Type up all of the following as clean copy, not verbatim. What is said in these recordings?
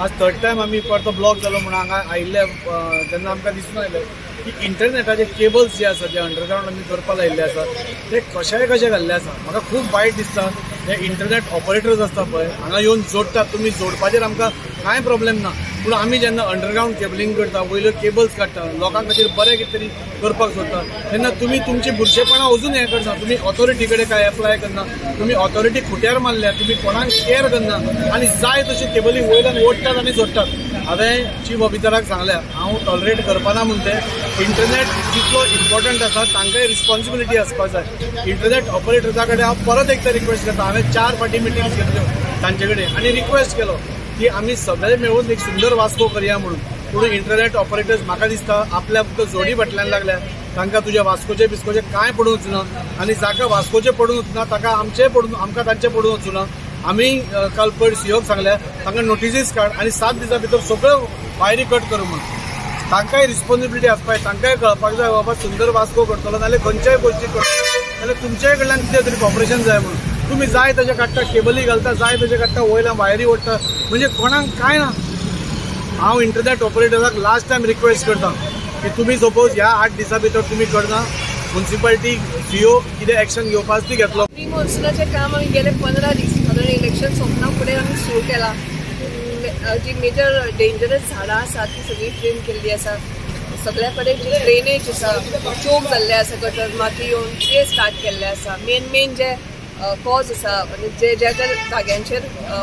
आज third time आम्ही परतो ब्लॉक जालो म्हणून हांगा आयिल्ले जेन्ना आमकां दिसून आयलें की इंटरनेटाचे केबल्स जे आसा जे अंडरग्राउंड आमी करपाक लायिल्ले आसा ते कशे घाल्ले आसा। म्हाका खूब वायट दिसता। जे इंटरनेट ऑपरेटर्स आसता पळय हांगा येवन जोडटात, तुमी जोडपाचेर आमकां कांय प्रॉब्लेम ना, पूण आमी जेन्ना अंडरग्राउंड केबलिंग करता, वयल्यो केबल्स काडटा, लोकां खातीर बरें कितें तरी करपाक सोदता, तेन्ना तुमी तुमची बुरशेपणां अजून हें करना। तुमी ऑथॉरिटी कडेन काय एप्लाय करना, तुमी ऑथॉरिटी खुट्यार मारल्या, तुमी कोणाक केअर करना आनी जाय तशी केबली वयल्यान ओडटात आनी जोडटात। हांवें चीफ ऑफिसराक सांगल्या हांव टॉलरेट करपाना म्हणून ते इंटरनेट जितलो इम्पॉर्टंट आसा तांकांय रिस्पॉन्सिबिलिटी आसपाक जाय। इंटरनेट ऑपरेटर्सा कडेन हांव परत एकदा रिक्वेस्ट करता। हांवें 4 फावटी मिटिंग्स घेतल्यो तांचे कडेन आनी रिक्वेस्ट केलो की आमी सगळे मेळून एक सुंदर वास्को करया म्हणून। पूण इंटरनेट ऑपरेटर्स म्हाका दिसता आपल्या फक्त जोडी फाटल्यान लागल्या, तांकां तुज्या वास्कोचे बिस्कोचे कांय पडून वचना आनी जाका वास्कोचे पडून वचना ताका आमकां तांचे पडून वचूना। आमी काल पयर सीओक सांगल्या तांकां नोटिसीस काड आनी 7 दिसां भितर सगळ्यो वायरी कट करूं म्हणून। तांकांय रिस्पॉन्सिबिलिटी आसपाक जाय, तांकांय कळपाक जाय बाबा सुंदर वास्को करतलो नाल्यार खंयच्याय गोश्टी करतलो जाल्यार तुमच्याय कडल्यान कितें तरी कॉपरेशन जाय म्हणून। तुम्ही जाय तशें काडटा, केबली घालता, जाय तशें काडटा, वयल्यान वायरी ओडटा, म्हणजे कोणाक कांय ना। हांव इंटरनेट ऑपरेटराक लास्ट टायम रिक्वेस्ट करता की तुमी सपोज ह्या 8 दिसां भितर तुमी करना, म्युनिसिपालिटी सीओ कितें एक्शन घेवपाक ती घेतलो। प्री मॉन्सूनाचें काम आमी गेले 15 दीस साधारण इलेक्शन सोंपना फुडें आमी सुरू केला। जी मेजर डेंजरस झाडां आसा ती सगळी क्लीन केल्ली आसा। सगळ्या कडेन जी ड्रेनेज आसा, चोक जाल्ले आसा, गटर माती येवन ते स्टार्ट केल्ले आसा। मेन जे कॉज आसा म्हणजे जे ज्या जाग्यांचेर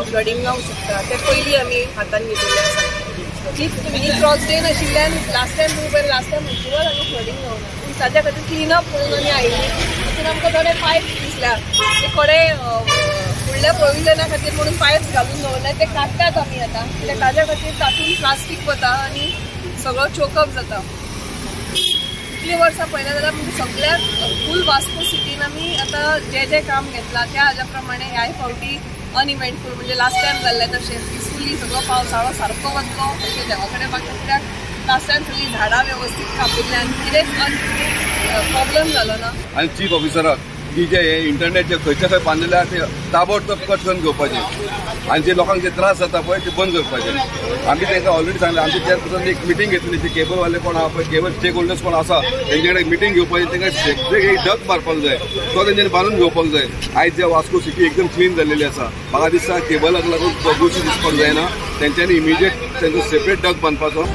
फ्लडिंग जावंक शकता ते पयलीं आमी हातान घेतिल्ले आसा। जी मिनी क्रॉस ड्रेन आशिल्ल्यान लास्ट टायम अजिबात हांगा फ्लडिंग जावना, पूण ताच्या खातीर क्लीनअप करून आमी आयिल्ली। तातूंत आमकां थोडे पायप्स दिसल्या, ते थोडे फुडल्या प्रोविजना खातीर म्हणून पायप्स घालून दवरल्यात, ते काडटात आमी आतां, कित्याक ताच्या खातीर तातूंत प्लास्टीक वता आनी सगळो चोकअप जाता। इतली वर्सां पळयना जाल्यार म्हणजे सगळ्याक फूल वास्को सिटीन आमी आतां जे काम घेतला त्या हाज्या प्रमाणे ह्याय फावटी अनइव्हेंटफूल म्हणजे लास्ट टायम जाल्ले तशें पिसफुली सगळो पावसाळो सारको वतलो अशें देवा कडेन मागता। कित्याक लास्ट टायम सगळीं झाडां वेवस्थीत कापिल्ल्यान कितेंच प्रॉब्लेम जालो ना। आनी चीफ ऑफिसराक की जे इंटरनेट जे खंयचे खंय बांदलेले ते ताबडतोब कट करून घेवपाचे आनी जे लोकांक जे त्रास जाता पळय ते बंद करपाचे। आमी तांकां ऑलरेडी सांगलें, आमचे चेअरपर्सन एक मिटींग घेतली, ते केबलवाले कोण आहा पळय, केबल स्टेक होल्डर्स कोण आसा तेंचे कडेन मिटींग घेवपाची, तांकां एक डक मारपाक जाय, तो तेंच्यांनी बांदून घेवपाक जाय। आयज जे वास्को सिटी एकदम क्लीन जाल्लेली आसा, म्हाका दिसता केबलाक लागून दूषित दिसपाक जायना, तेंच्यांनी इमिजिएट तेंचो सेपरेट डक बांदपाचो।